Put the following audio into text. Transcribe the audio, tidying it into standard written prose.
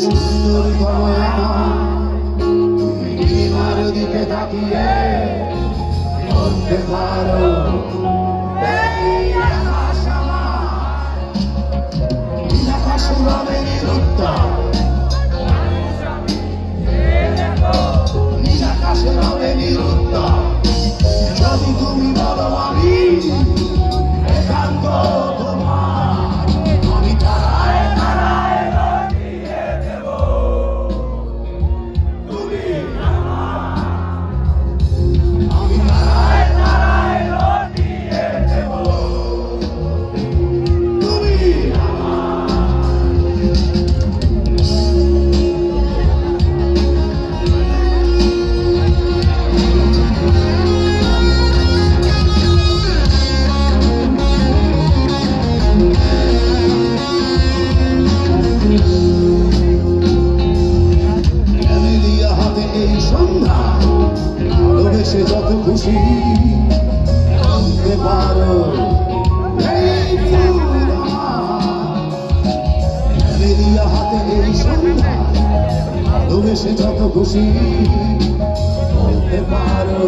সুন্দরী তোমায় আমার নীলিমার দিকে তাকিয়ে বলতে পারো এই আকাশ আমার, নীল আকাশ রবে নিরুত্তর, নীল আকাশ রবে নিরুত্তর। যদি তুমি বলো আমি একান্ত তোমার, আমি তারায় তারায় রটিয়ে দেব। তুমি আমি তারায় তারায় রটিয়ে দেব। তুমি ভালোবেসে যত খুশি বলতে পারো এই ফুল আমার, মেলিয়া হাতে এই সন্ধ্যা। ভালোবেসে যত খুশি বলতে পারো